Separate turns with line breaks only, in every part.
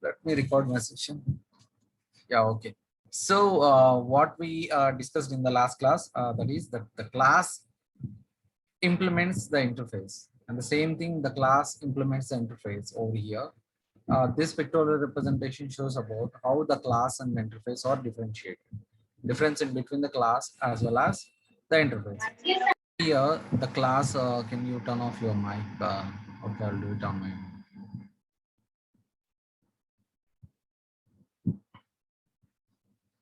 Let me record my session. Yeah, okay. So what we discussed in the last class, that is that the class implements the interface, and the same thing, the class implements the interface over here. This pictorial representation shows about how the class and the interface are differentiated. Difference in between the class as well as the interface. Here, the class, can you turn off your mic? Okay, I'll do it on my own.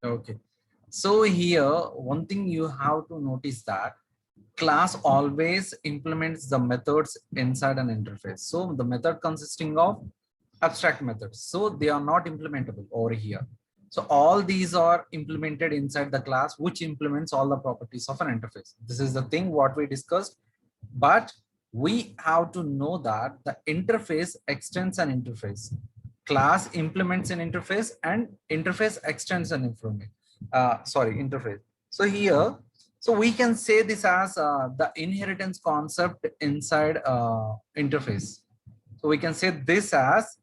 Okay. So here, one thing you have to notice that class always implements the methods inside an interface. So the method consisting of abstract methods. So they are not implementable over here. So all these are implemented inside the class, which implements all the properties of an interface. This is the thing what we discussed, but we have to know that the interface extends an interface. Class implements an interface and interface extends an interface. So here, so we can say this as the inheritance concept inside interface. So we can say this as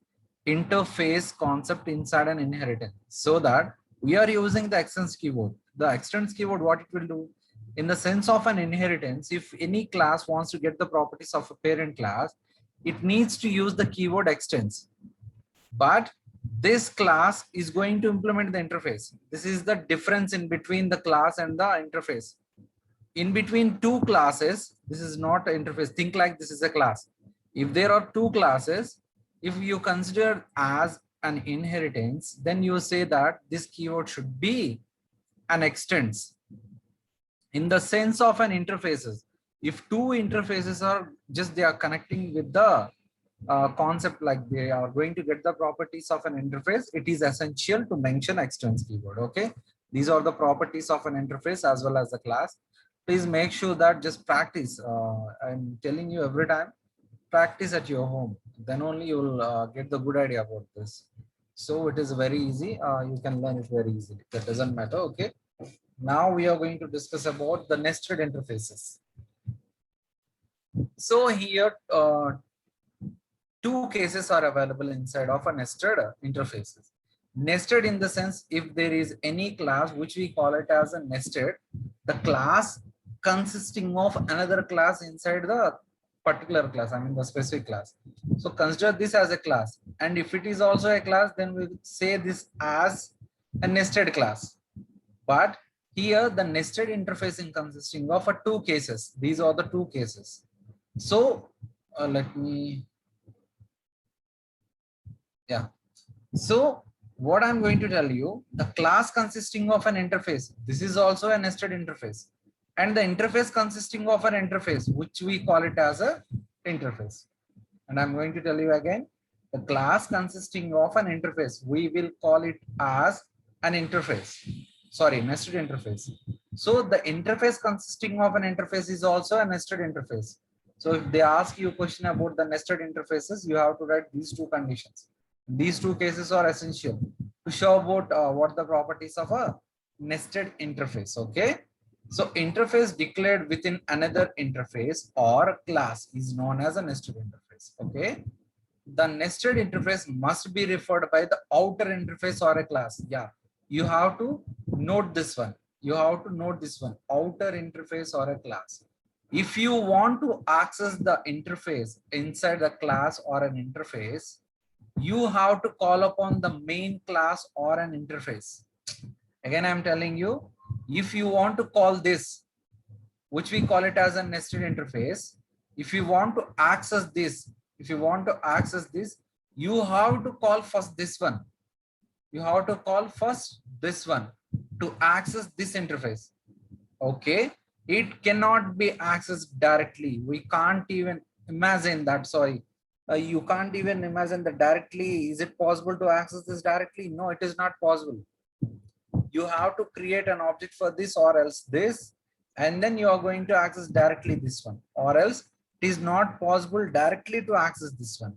interface concept inside an inheritance, so that we are using the extends keyword. The extends keyword, what it will do in the sense of an inheritance, if any class wants to get the properties of a parent class, it needs to use the keyword extends. But this class is going to implement the interface. This is the difference in between the class and the interface. In between two classes, this is not an interface. Think like this is a class. If there are two classes, if you consider as an inheritance, then you say that this keyword should be an extends. In the sense of an interfaces, if two interfaces are just they are connecting with the concept, like they are going to get the properties of an interface, it is essential to mention extends keyword. Okay, these are the properties of an interface as well as the class. Please make sure that just practice. I'm telling you every time, practice at your home, then only you will get the good idea about this. So it is very easy, you can learn it very easily, that doesn't matter. Okay, now we are going to discuss about the nested interfaces. So here, two cases are available inside of a nested interfaces. Nested in the sense, if there is any class which we call it as a nested, the class consisting of another class inside the particular class, I mean the specific class. So consider this as a class, and if it is also a class, then we say this as a nested class. But here the nested interfacing consisting of two cases. These are the two cases. So let me, yeah. So what I'm going to tell you, the class consisting of an interface, this is also a nested interface, and the interface consisting of an interface, which we call it as a interface. And I'm going to tell you again, the class consisting of an interface, we will call it as an interface. Sorry, nested interface. So the interface consisting of an interface is also a nested interface. So if they ask you a question about the nested interfaces, you have to write these two conditions. These two cases are essential to show about what the properties of a nested interface. Okay. So interface declared within another interface or class is known as a nested interface. Okay. The nested interface must be referred by the outer interface or a class. Yeah. You have to note this one. You have to note this one, outer interface or a class. If you want to access the interface inside the class or an interface, you have to call upon the main class or an interface. Again, I'm telling you, if you want to call this, which we call it as a nested interface, if you want to access this, you have to call first this one. You have to call first this one to access this interface. Okay, it cannot be accessed directly. We can't even imagine that. Sorry, you can't even imagine that directly. Is it possible to access this directly? No, it is not possible. You have to create an object for this or else this, and then you are going to access directly this one, or else it is not possible directly to access this one.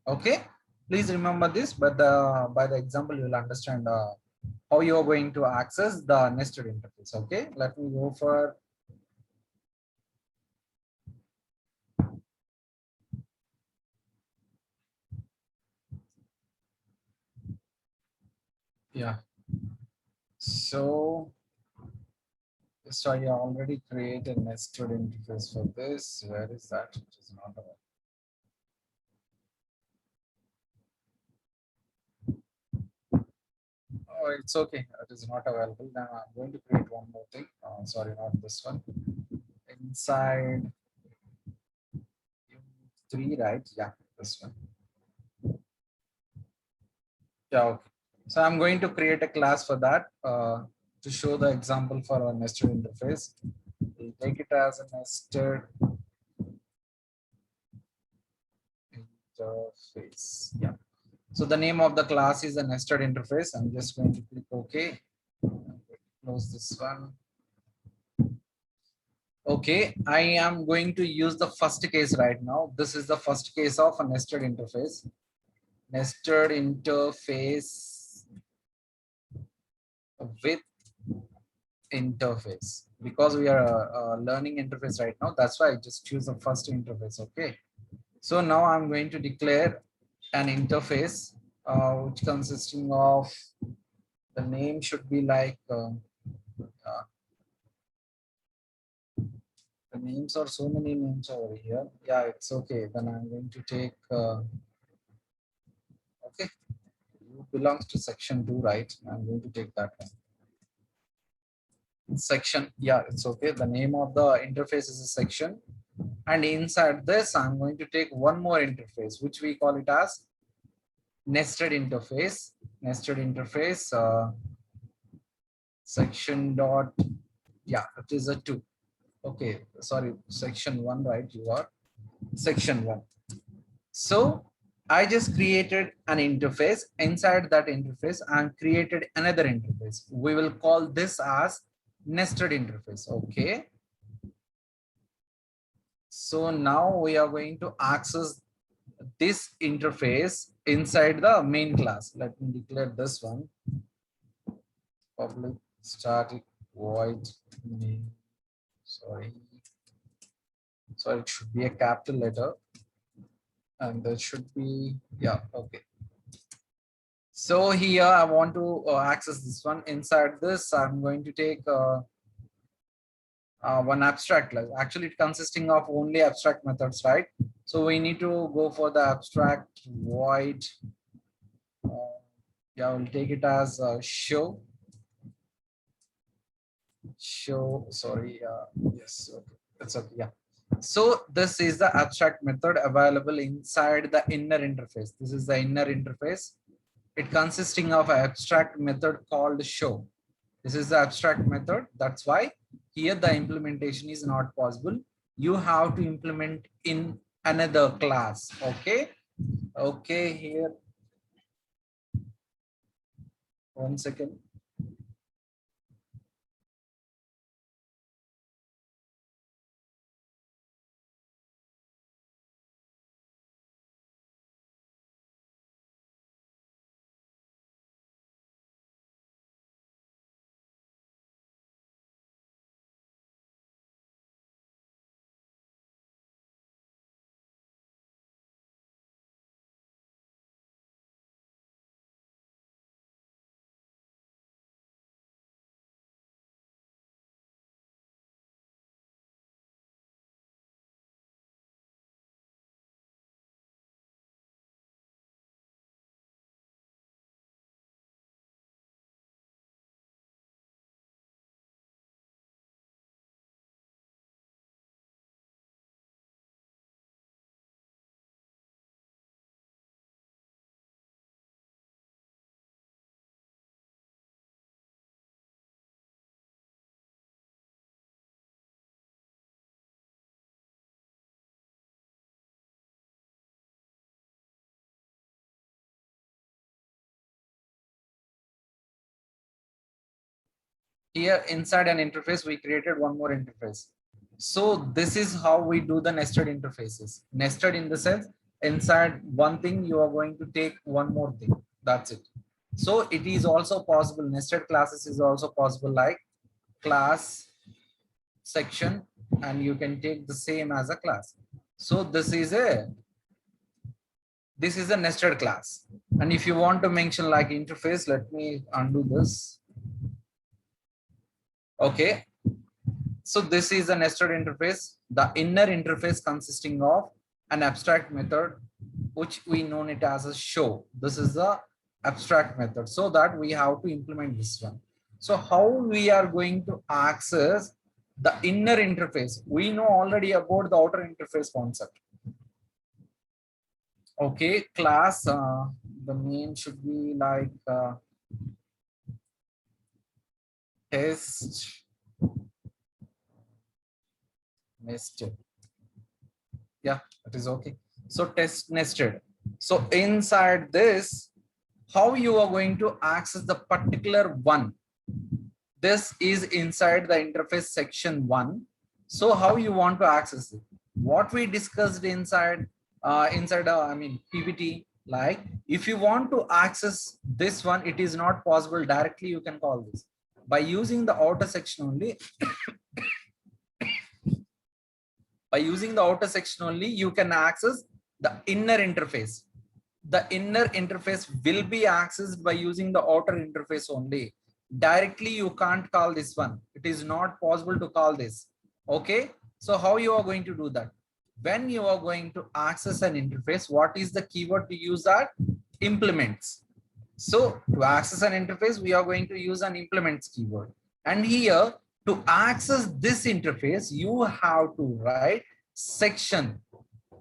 Okay, please remember this, but by the example you will understand how you are going to access the nested interface. Okay, let me go for Yeah. So I already created a nested interface for this. Where is that? It is not available. Oh, it's okay. It is not available. Then I'm going to create one more thing. Sorry, not this one. Inside three, right? Yeah, this one. Yeah, okay. So I'm going to create a class for that to show the example for a nested interface. We'll take it as a nested interface. Yeah. So the name of the class is a nested interface. I'm just going to click OK. Close this one. Okay, I am going to use the first case right now. This is the first case of a nested interface. Nested interface with interface. Because we are a learning interface right now, that's why I just choose the first interface. Okay. So now I'm going to declare an interface which consisting of the name should be like uh, the names are so many names over here. Yeah, it's okay. Then I'm going to take okay. You belongs to section 2, right? I'm going to take that one. Section, yeah, it's okay. The name of the interface is a section. And inside this, I'm going to take one more interface, which we call it as nested interface. Nested interface section dot, yeah, it is a 2. Okay, sorry, section 1, right? You are section 1. So I just created an interface. Inside that interface, I created another interface. We will call this as nested interface. Okay. So now we are going to access this interface inside the main class. Let me declare this one. Public static void main. Sorry. So it should be a capital letter. And that should be, yeah, okay. So here I want to access this one. Inside this, I'm going to take one abstract class. Actually, it consisting of only abstract methods, right? So we need to go for the abstract void. Yeah, we'll take it as show. Show, sorry, yes, okay. That's okay, yeah. So this is the abstract method available inside the inner interface. This is the inner interface. It consisting of an abstract method called show. This is the abstract method. That's why here the implementation is not possible. You have to implement in another class. Okay. Okay. Here, 1 second. Here inside an interface, we created one more interface. So this is how we do the nested interfaces. Nested in the sense, inside one thing, you are going to take one more thing. That's it. So it is also possible. Nested classes is also possible, like class section, and you can take the same as a class. So this is a This is a nested class. And if you want to mention like interface, let me undo this. Okay. So this is a nested interface. The inner interface consisting of an abstract method, which we known it as a show. This is the abstract method, so that we have to implement this one. So how we are going to access the inner interface? We know already about the outer interface concept. Okay, class, the name should be like test nested. Yeah, it is okay. So test nested. So inside this, how you are going to access the particular one? This is inside the interface section 1. So how you want to access it? What we discussed inside PPT, like if you want to access this one, it is not possible directly. You can call this by using the outer section only. By using the outer section only, you can access the inner interface. The inner interface will be accessed by using the outer interface only. Directly you can't call this one. It is not possible to call this. Okay, so how you are going to do that? When you are going to access an interface, what is the keyword to use? That implements. So to access an interface, we are going to use an implements keyword. And here, to access this interface, you have to write section,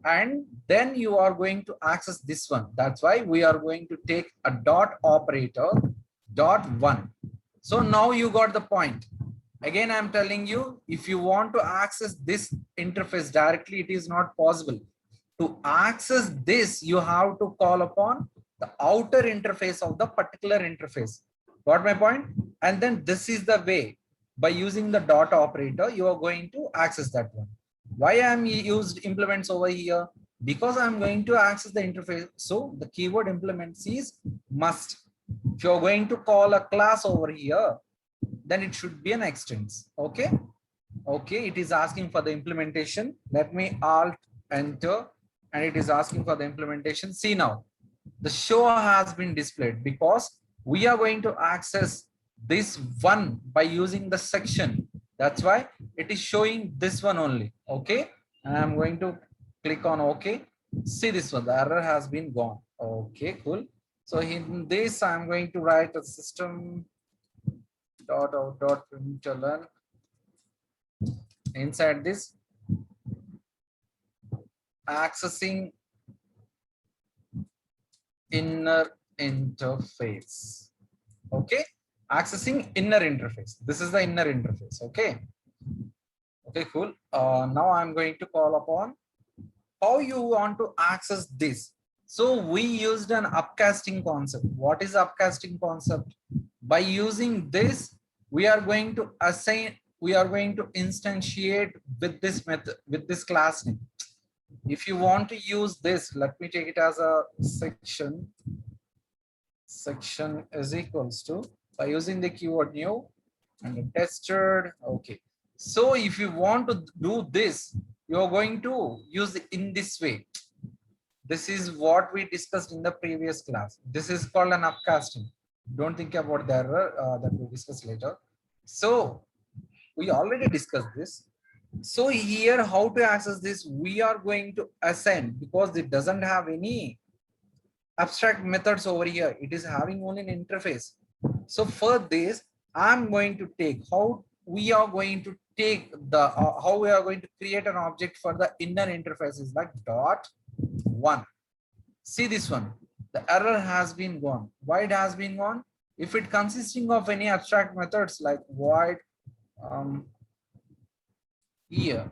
and then you are going to access this one. That's why we are going to take a dot operator, dot one. So now you got the point. Again, I'm telling you, if you want to access this interface directly, it is not possible. To access this, you have to call upon the outer interface of the particular interface. Got my point? And then this is the way. By using the dot operator, you are going to access that one. Why I'm used implements over here? Because I'm going to access the interface. So the keyword implements is must. If you're going to call a class over here, then it should be an extends. Okay. Okay. It is asking for the implementation. Let me alt enter, and it is asking for the implementation. See now, the show has been displayed because we are going to access this one by using the section. That's why it is showing this one only. Okay, and I'm going to click on OK. See this one, the error has been gone. Okay, cool. So in this, I'm going to write a system dot out dot println. Inside this, accessing inner interface. Okay, accessing inner interface. This is the inner interface. Okay. Okay, cool. Now I'm going to call upon how you want to access this. So we used an upcasting concept. What is upcasting concept? By using this, we are going to assign, we are going to instantiate with this method, with this class name. If you want to use this, let me take it as a section. Section is equals to, by using the keyword new and tested. Okay. So if you want to do this, you're going to use it in this way. This is what we discussed in the previous class. This is called an upcasting. Don't think about the error that we discuss later. So we already discussed this. So here, how to access this? We are going to assign, because it doesn't have any abstract methods over here. It is having only an interface. So for this, I'm going to take how we are going to take the how we are going to create an object for the inner interfaces, like dot one. See this one, the error has been gone. Why it has been gone? If it consisting of any abstract methods like void year,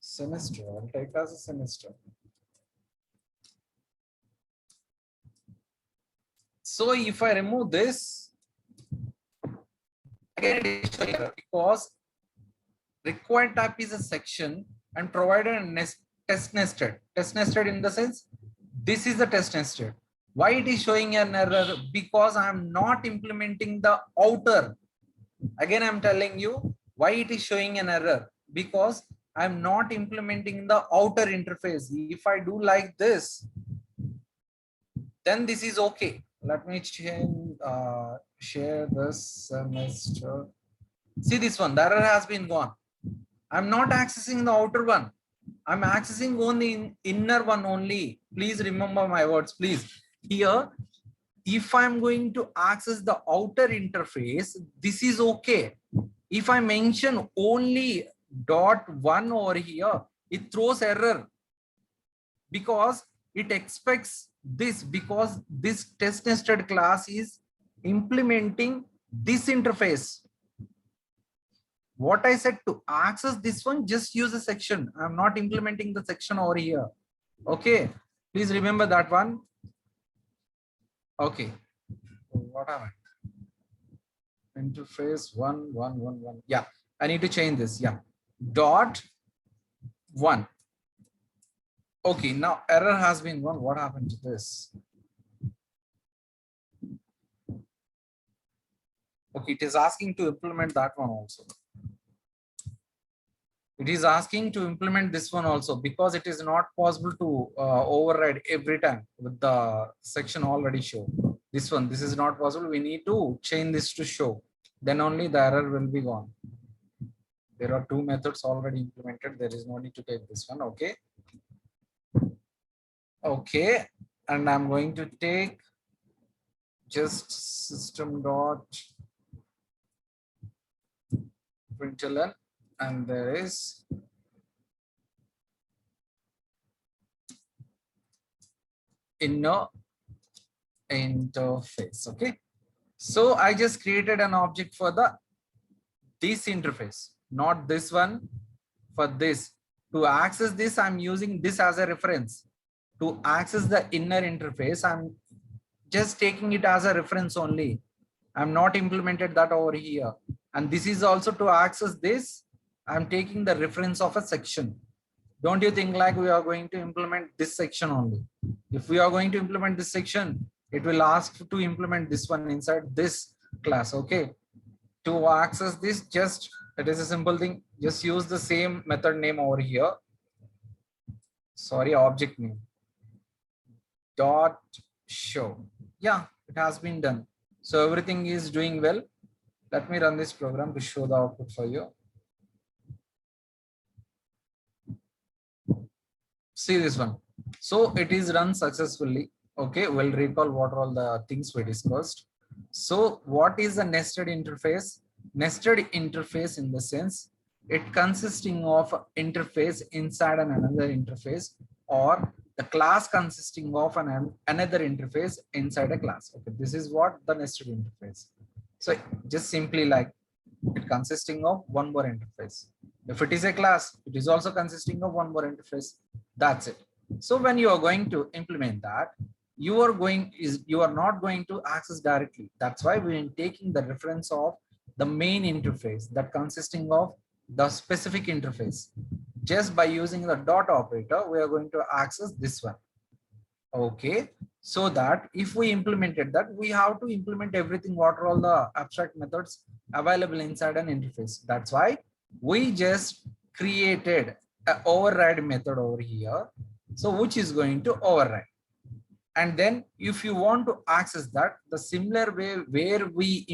semester, I'll take as a semester. So if I remove this, again it is showing error, because required type is a section and provided a test nested. Test nested in the sense, this is the test nested. Why it is showing an error? Because I am not implementing the outer. Again, I'm telling you why it is showing an error, because I'm not implementing the outer interface. If I do like this, then this is okay. Let me change, share this semester. See this one, the error has been gone. I'm not accessing the outer one. I'm accessing only in inner one only. Please remember my words, please. Here, if I'm going to access the outer interface, this is okay. If I mention only .1 over here, it throws error because it expects this, because this test nested class is implementing this interface. What I said, to access this one, just use a section. I'm not implementing the section over here. Okay, please remember that one. Okay, what am I? Interface 1. Yeah, I need to change this. Yeah, .1. Okay, now error has been gone. What happened to this? Okay, it is asking to implement that one also. It is asking to implement this one also, because it is not possible to override every time with the section already show. This one, this is not possible. We need to change this to show. Then only the error will be gone. There are two methods already implemented. There is no need to take this one. Okay. Okay. And I'm going to take just system.println, and there is inner interface. Okay, so I just created an object for this interface, not this one. For this, to access this, I'm using this as a reference. To access the inner interface, I'm just taking it as a reference only. I'm not implemented that over here. And this is also to access this, I'm taking the reference of a section. Don't you think like we are going to implement this section only? If we are going to implement this section, it will ask to implement this one inside this class. Okay, to access this, just, it is a simple thing, just use the same method name over here. Sorry, object name dot show. Yeah, it has been done. So everything is doing well. Let me run this program to show the output for you. See this one. So it is run successfully. Okay, we'll recall what are all the things we discussed. So what is a nested interface? Nested interface, in the sense, it consisting of interface inside another interface, or the class consisting of another interface inside a class. Okay, this is what the nested interface. So just simply like, it consisting of one more interface. If it is a class, it is also consisting of one more interface. That's it. So when you are going to implement that, you are not going to access directly. That's why we are taking the reference of the main interface that consisting of the specific interface. Just by using the dot operator, we are going to access this one. Okay, so that if we implemented that, we have to implement everything, what are all the abstract methods available inside an interface. That's why we just created an override method over here, so which is going to override. And then if you want to access that, the similar way where we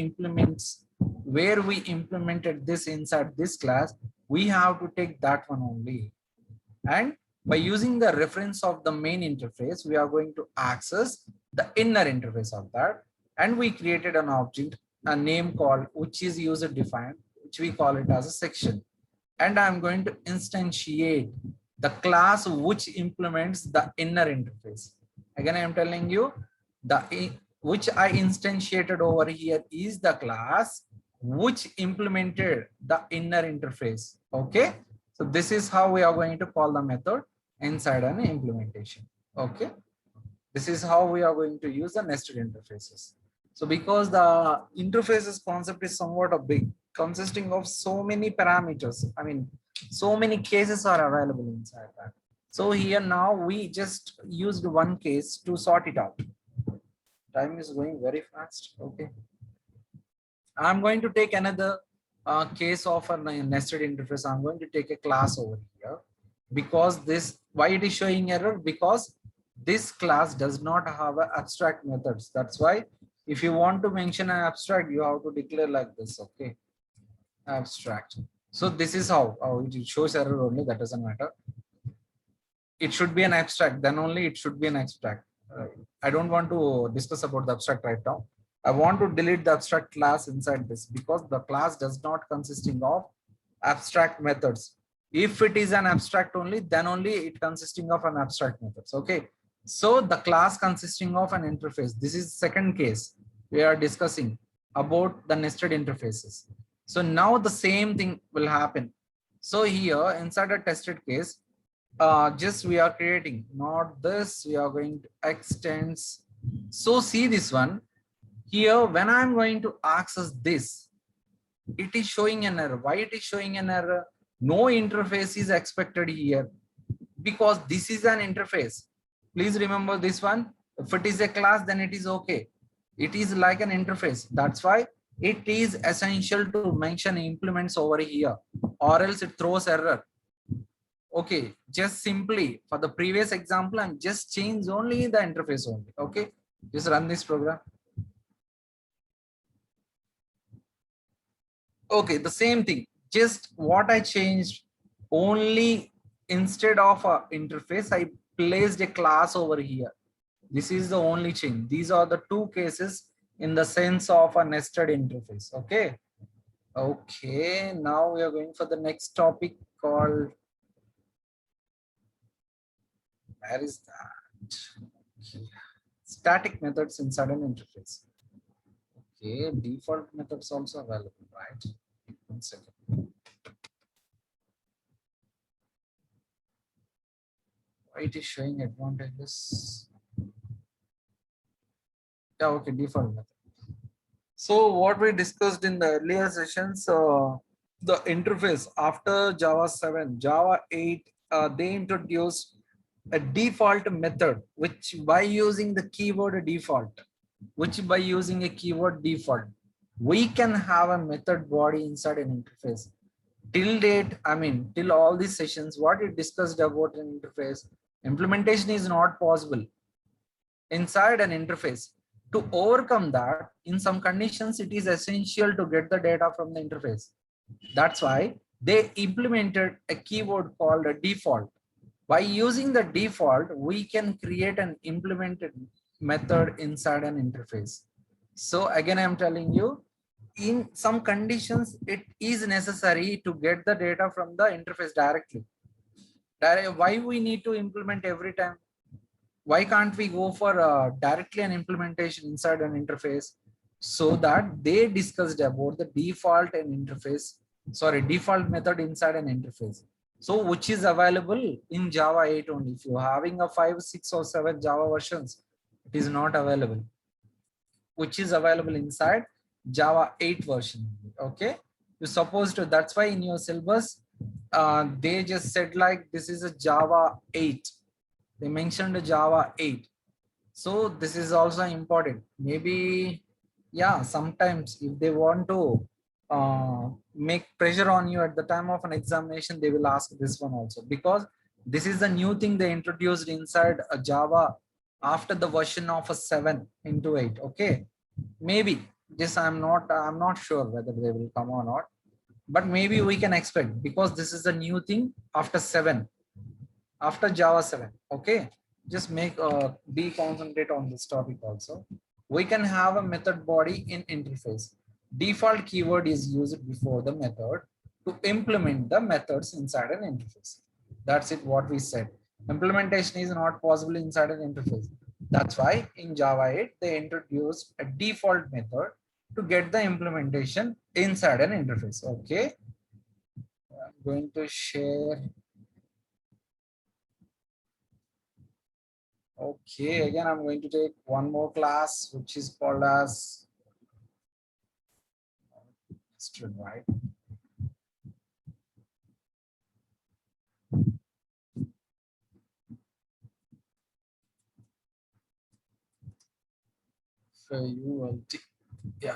implemented this inside this class, we have to take that one only. And by using the reference of the main interface, we are going to access the inner interface of that. And we created an object, a name called, which is user defined, which we call it as a section. And I'm going to instantiate the class which implements the inner interface. Again, I'm telling you, which I instantiated over here is the class which implemented the inner interface. Okay, so this is how we are going to call the method inside an implementation. Okay, this is how we are going to use the nested interfaces. So because the interfaces concept is somewhat a big, consisting of so many parameters, I mean, so many cases are available inside that. So here now we just used one case to sort it out. Time is going very fast. Okay, I'm going to take another case of a nested interface. I'm going to take a class over here, because this, why it is showing error, because this class does not have a abstract methods. That's why if you want to mention an abstract, you have to declare like this. Okay, abstract. So this is how it shows error only. That doesn't matter. It should be an abstract. Then only it should be an abstract. I don't want to discuss about the abstract right now. I want to delete the abstract class inside this because the class does not consisting of abstract methods. If it is an abstract only, then only it consisting of an abstract methods. Okay. So the class consisting of an interface. This is second case we are discussing about the nested interfaces. So now the same thing will happen. So here inside a tested case, just we are creating not this, we are going to extends. So see this one here, when I'm going to access this, it is showing an error. Why it is showing an error? No interface is expected here because this is an interface. Please remember this one. If it is a class, then it is okay. It is like an interface. That's why it is essential to mention implements over here, or else it throws error. Okay, just simply for the previous example, I'm just change only the interface only. Okay, just run this program. Okay, the same thing. Just what I changed, only instead of a interface, I placed a class over here. This is the only change. These are the two cases in the sense of a nested interface. Okay. Okay. Now we are going for the next topic called, where is that? Okay. Static methods inside an interface. Okay. Default methods also available, right? 1 second. Why it is showing advantages? Yeah, okay, default method. So what we discussed in the earlier sessions, the interface after Java 7, Java 8, they introduced a default method, which by using the keyword default, we can have a method body inside an interface. Till date, I mean, till all these sessions, what we discussed about an interface, implementation is not possible inside an interface. To overcome that, in some conditions, it is essential to get the data from the interface. That's why they implemented a keyword called a default. By using the default, we can create an implemented method inside an interface. So again, I'm telling you, in some conditions, it is necessary to get the data from the interface directly. Why we need to implement every time? Why can't we go for directly an implementation inside an interface? So that they discussed about the default and interface, sorry, default method inside an interface. So which is available in Java 8 only. If you're having a 5, 6 or 7 Java versions, it is not available. Which is available inside Java 8 version. Okay. You're supposed to, that's why in your syllabus, they just said like this is a Java 8. They mentioned Java 8. So this is also important. Maybe, yeah, sometimes if they want to make pressure on you at the time of an examination, they will ask this one also, because this is the new thing they introduced inside a Java after the version of a 7 into 8. Okay, maybe this I'm not sure whether they will come or not, but maybe we can expect, because this is a new thing after 7, after Java 7. Okay, just make be concentrate on this topic also. We can have a method body in interface. Default keyword is used before the method to implement the methods inside an interface. That's it, what we said. Implementation is not possible inside an interface. That's why in Java 8 they introduced a default method to get the implementation inside an interface. Okay, I'm going to share. Okay, again, I'm going to take one more class, which is called as student, right? FULT, yeah.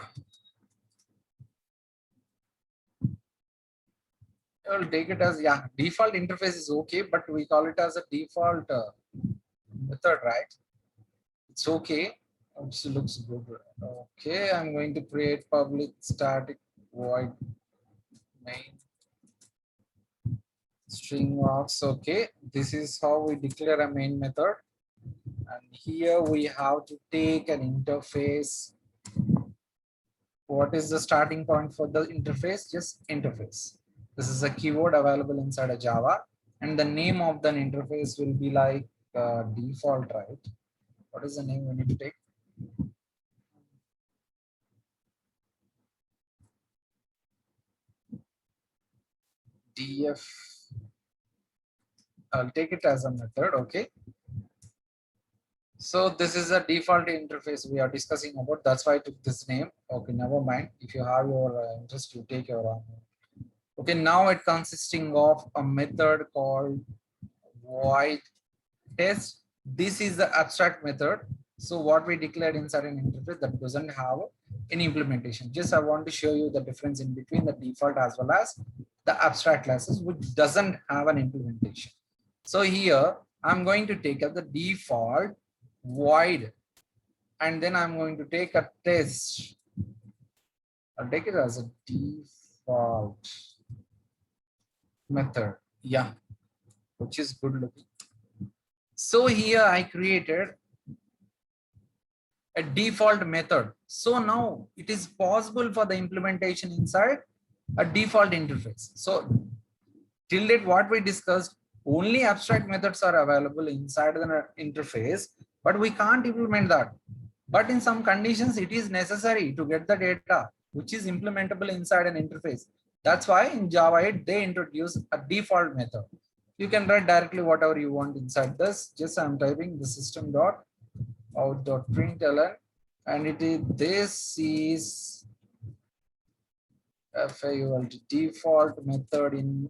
I'll take it as, yeah, default interface is okay, but we call it as a default method method, right? It's okay. It looks good. Okay, I'm going to create public static void main string args. Okay, this is how we declare a main method. And here we have to take an interface. What is the starting point for the interface? Just interface. This is a keyword available inside a Java, and the name of the interface will be like default, right? What is the name we need to take? Df. I'll take it as a method. Okay. So this is a default interface we are discussing about. That's why I took this name. Okay, never mind. If you have your interest, you take your own. Okay, now it consisting of a method called void test. This is the abstract method. So what we declared inside an interface that doesn't have any implementation. Just I want to show you the difference in between the default as well as the abstract classes, which doesn't have an implementation. So here I'm going to take up the default void, and then I'm going to take a test. I'll take it as a default method. Yeah, which is good looking. So here I created a default method. So now it is possible for the implementation inside a default interface. So till date what we discussed, only abstract methods are available inside the interface, but we can't implement that. But in some conditions, it is necessary to get the data which is implementable inside an interface. That's why in Java 8, they introduce a default method. You can write directly whatever you want inside this. Just I'm typing the system.out.println, and it is, this is FAULT default method in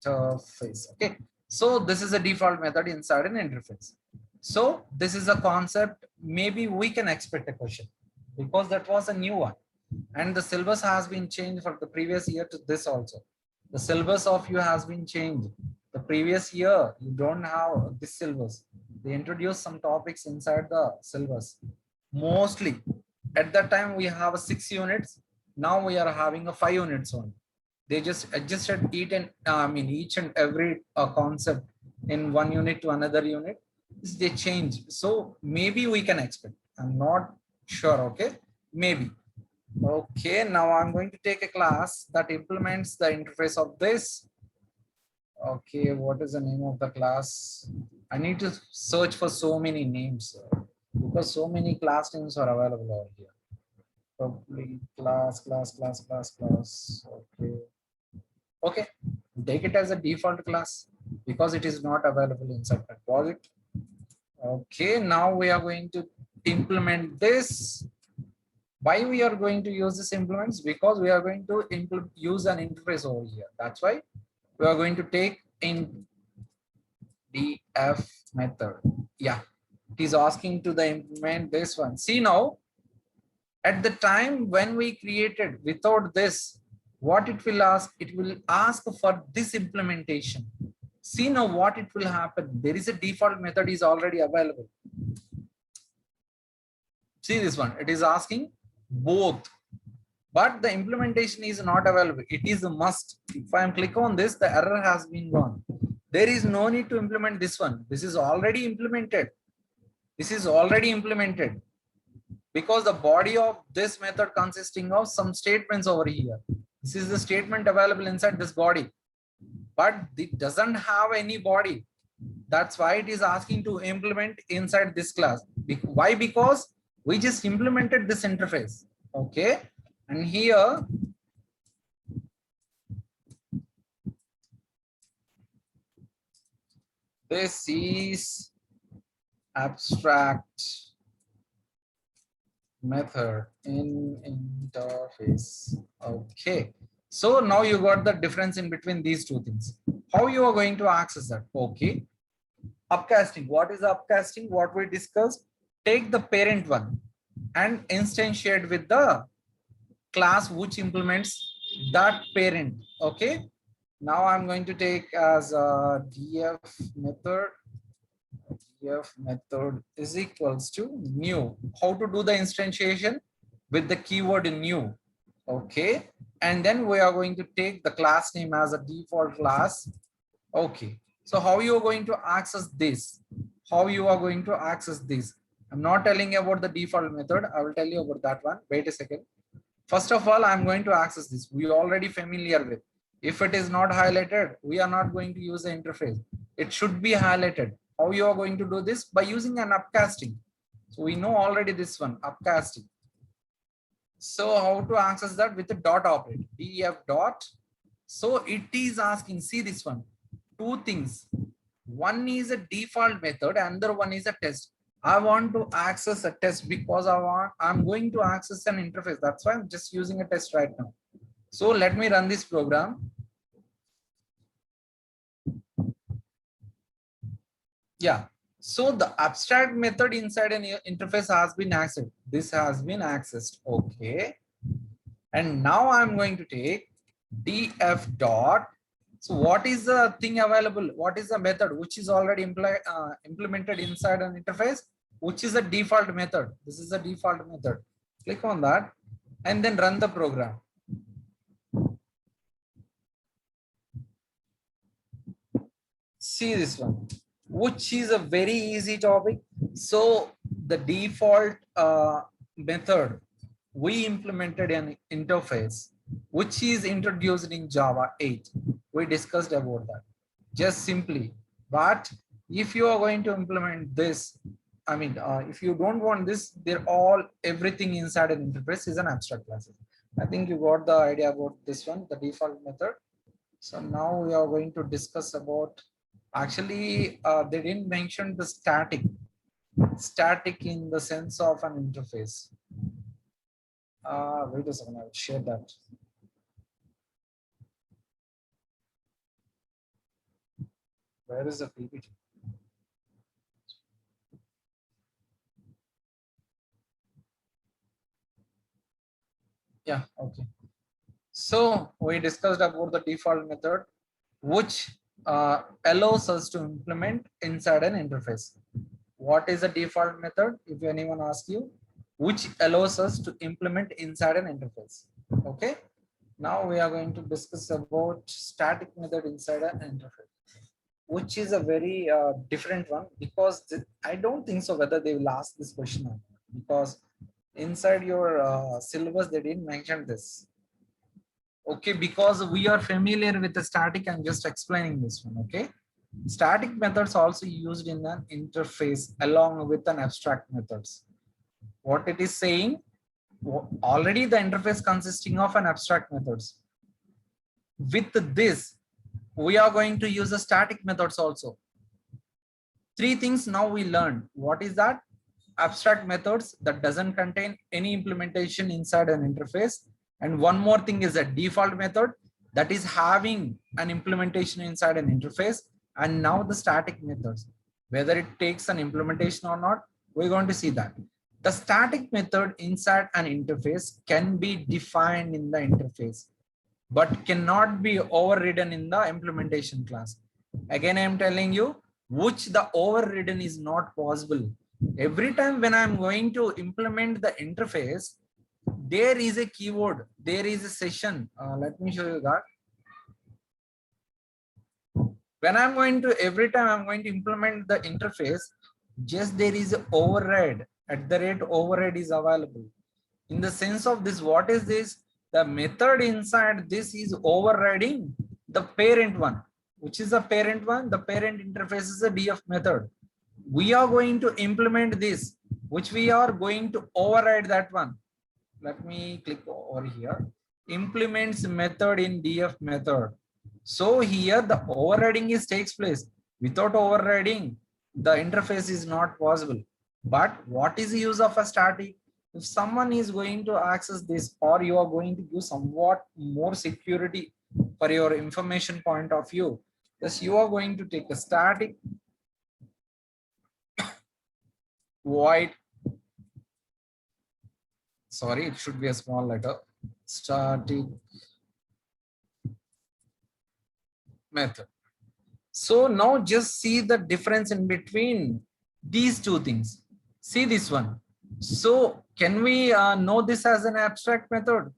interface. Okay. So this is a default method inside an interface. So this is a concept. Maybe we can expect a question because that was a new one, and the syllabus has been changed from the previous year to this also. The syllabus of you has been changed. The previous year you don't have this syllabus. They introduced some topics inside the syllabus. Mostly at that time we have 6 units. Now we are having a 5 units only. They just adjusted each and every concept in one unit to another unit. They change. So maybe we can expect. I'm not sure. Okay, maybe. Okay, now I'm going to take a class that implements the interface of this. Okay, what is the name of the class? I need to search for so many names because so many class names are available over here. Probably class. Okay. Okay, take it as a default class because it is not available inside that project. Okay, now we are going to implement this. Why we are going to use this implements? Because we are going to use an interface over here. That's why we are going to take in df method. Yeah, it is asking to the implement this one. See now, at the time when we created without this, what it will ask? It will ask for this implementation. See now what it will happen. There is a default method is already available. See this one, it is asking both, but the implementation is not available. It is a must. If I am click on this, the error has been gone. There is no need to implement this one. This is already implemented. This is already implemented because the body of this method consisting of some statements over here. This is the statement available inside this body, but it doesn't have any body. That's why it is asking to implement inside this class. Why? Because we just implemented this interface. Okay, and here this is abstract method in interface. Okay, so now you got the difference in between these two things. How you are going to access that? Okay, upcasting. What is upcasting? What we discussed, take the parent one and instantiate with the class which implements that parent. Okay, now I'm going to take as a df method, df method is equals to new. How to do the instantiation? With the keyword new. Okay. And then we are going to take the class name as a default class. Okay. So how you are going to access this? How you are going to access this? I'm not telling you about the default method. I will tell you about that one. Wait a second. First of all, I'm going to access this. We are already familiar with. If it is not highlighted, we are not going to use the interface. It should be highlighted. How you are going to do this? By using an upcasting. So we know already this one, upcasting. So how to access that? With the dot operator, def dot. So it is asking, see this one, two things. One is a default method, another one is a test. I want to access a test because I'm going to access an interface. That's why I'm just using a test right now. So let me run this program. Yeah. So the abstract method inside an interface has been accessed. This has been accessed. Okay. And now I'm going to take df dot. So what is the thing available? What is the method which is already implemented inside an interface? Which is a default method. This is a default method. Click on that and then run the program. See this one, which is a very easy topic. So the default method, we implemented an interface which is introduced in Java 8. We discussed about that just simply. But if you are going to implement this, I mean, if you don't want this, everything inside an interface is an abstract class. I think you got the idea about this one, the default method. So now we are going to discuss about, actually, they didn't mention the static in the sense of an interface. Wait a second, I will share that. Where is the PPT? Yeah, okay. So we discussed about the default method, which allows us to implement inside an interface. What is a default method? If anyone asks you, which allows us to implement inside an interface. Okay. Now we are going to discuss about static method inside an interface, which is a very different one, because I don't think so whether they will ask this question or not, because inside your syllabus they didn't mention this. Okay, because we are familiar with the static, I'm just explaining this one. Okay, static methods also used in an interface along with an abstract methods. What it is saying, already the interface consisting of an abstract methods. With this, we are going to use the static methods also. Three things now we learned. What is that? Abstract methods that doesn't contain any implementation inside an interface. And one more thing is a default method that is having an implementation inside an interface. And now the static methods, whether it takes an implementation or not, we're going to see that. The static method inside an interface can be defined in the interface, but cannot be overridden in the implementation class. Again, I am telling you, which the overridden is not possible. Every time when I'm going to implement the interface, there is a keyword, there is a session. Let me show you that. When I'm going to, every time I'm going to implement the interface, just there is a override, override is available. In the sense of this, what is this? The method inside this is overriding the parent one. Which is the parent one? The parent interface is a df method. We are going to implement this, which we are going to override that one. Let me click over here. Implements method in df method. So here the overriding takes place. Without overriding, the interface is not possible. But what is the use of a static? If someone is going to access this, or you are going to give somewhat more security for your information point of view, thus you are going to take a static void. Sorry, it should be a small letter. Static method. So now just see the difference in between these two things. See this one. So can we know this as an abstract method?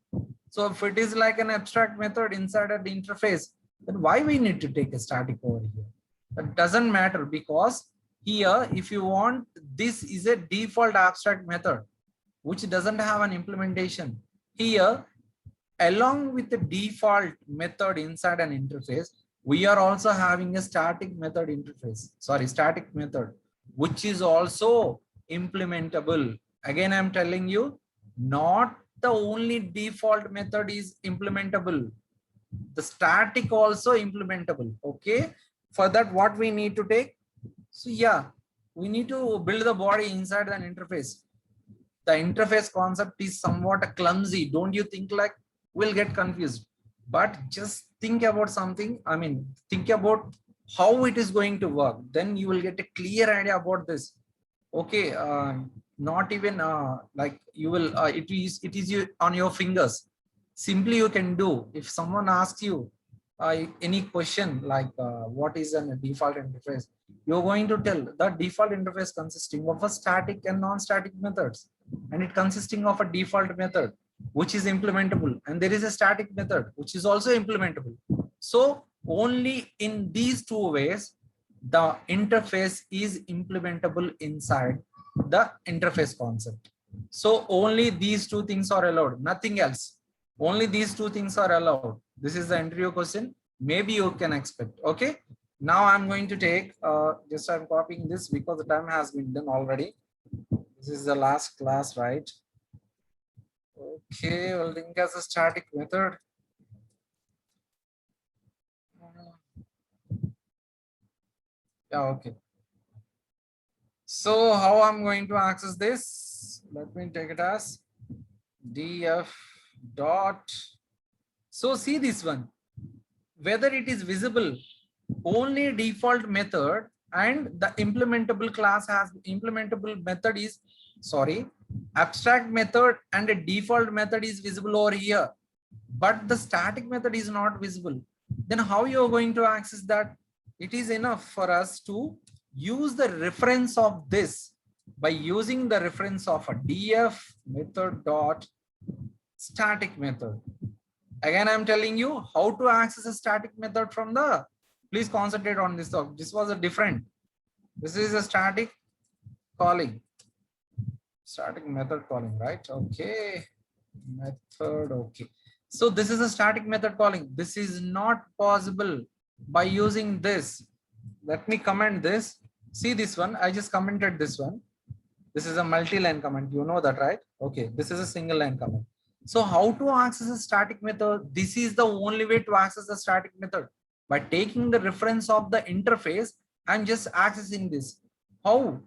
So if it is like an abstract method inside of the interface, then why we need to take a static over here? That doesn't matter, because here, if you want, this is a default abstract method, which doesn't have an implementation. Here, along with the default method inside an interface, we are also having a static method interface, sorry, static method, which is also implementable. Again, I'm telling you, not the only default method is implementable. The static also implementable. Okay. For that, what we need to take? So yeah, we need to build the body inside an interface. The interface concept is somewhat clumsy. Don't you think? Like, we'll get confused, but just think about something. I mean, think about how it is going to work. Then you will get a clear idea about this. Okay. Not even like you will, it is you on your fingers. Simply you can do. If someone asks you any question like what is a default interface, you're going to tell the default interface consisting of a static and non-static methods, and it consisting of a default method which is implementable, and there is a static method which is also implementable. So only in these two ways the interface is implementable inside the interface concept. So only these two things are allowed, nothing else. Only these two things are allowed. This is the interview question. Maybe you can expect. Okay. Now I'm going to take, just I'm copying this because the time has been done already. This is the last class, right? Okay, we'll link as a static method. Yeah, okay. So how I'm going to access this? Let me take it as df dot. So see this one, whether it is visible, only default method and the implementable class has implementable method is, sorry, abstract method and a default method is visible over here, but the static method is not visible. Then how you are going to access that? It is enough for us to use the reference of this by using the reference of a df method dot static method. Again, I'm telling you how to access a static method from the, please concentrate on this. This was a different, this is a static calling, static method calling, right? Okay, method, okay. So this is a static method calling. This is not possible by using this. Let me comment this. See this one, I just commented this one. This is a multi-line comment, you know that, right? Okay, this is a single line comment. So how to access a static method? This is the only way to access the static method. By taking the reference of the interface, I'm just accessing this. How?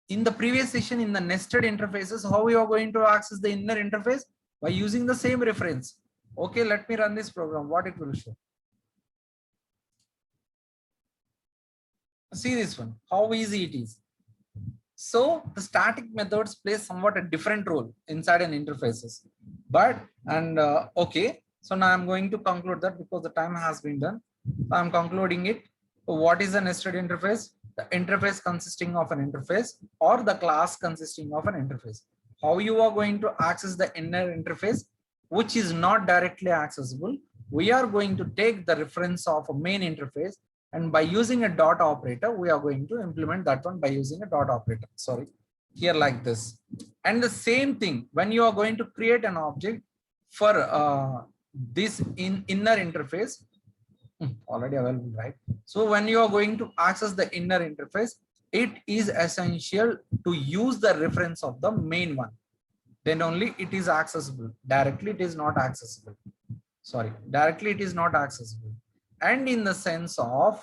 In the previous session, in the nested interfaces, how you are going to access the inner interface? By using the same reference. Okay, let me run this program, what it will show. See this one, how easy it is. So the static methods play somewhat a different role inside an interfaces. But, and okay, so now I'm going to conclude that because the time has been done. I'm concluding it. So what is a nested interface? The interface consisting of an interface or the class consisting of an interface. How you are going to access the inner interface, which is not directly accessible. We are going to take the reference of a main interface, and by using a dot operator, we are going to implement that one by using a dot operator. Sorry, here like this. And the same thing, when you are going to create an object for this inner interface, already available, right? So when you are going to access the inner interface, it is essential to use the reference of the main one. Then only it is accessible. Directly it is not accessible. Sorry, directly it is not accessible. And in the sense of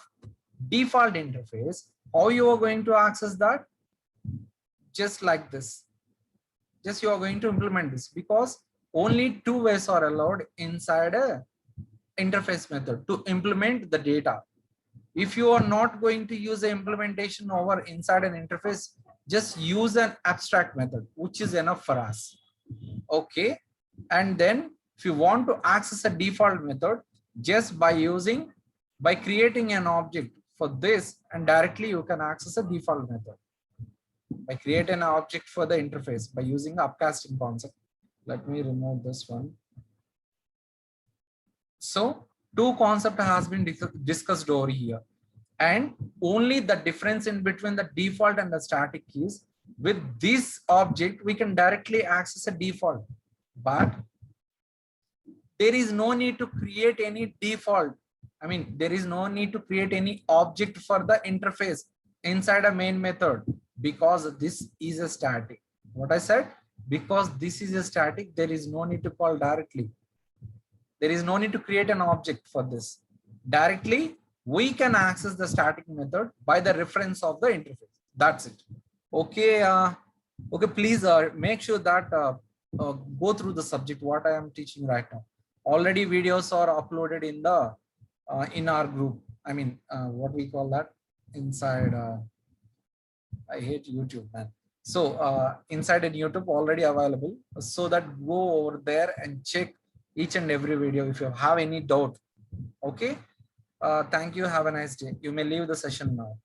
default interface, how you are going to access that? Just like this. Just you are going to implement this, because only two ways are allowed inside a interface method to implement the data. If you are not going to use the implementation over inside an interface, just use an abstract method, which is enough for us. Okay. And then if you want to access a default method, just by creating an object for this, and directly you can access a default method. by create an object for the interface by using the upcasting concept. Let me remove this one. So two concept has been discussed over here, and only the difference in between the default and the static keys. With this object, we can directly access a default, but there is no need to create any default. I mean, there is no need to create any object for the interface inside a main method because this is a static. What I said, because this is a static, there is no need to call directly. There is no need to create an object for this. Directly, we can access the static method by the reference of the interface. That's it. Okay. Okay. Please make sure that go through the subject what I am teaching right now. Already videos are uploaded in the in our group. I mean, what we call that inside. I hate YouTube, man. So inside in YouTube already available. So that go over there and check each and every video if you have any doubt. Okay. Thank you. Have a nice day. You may leave the session now.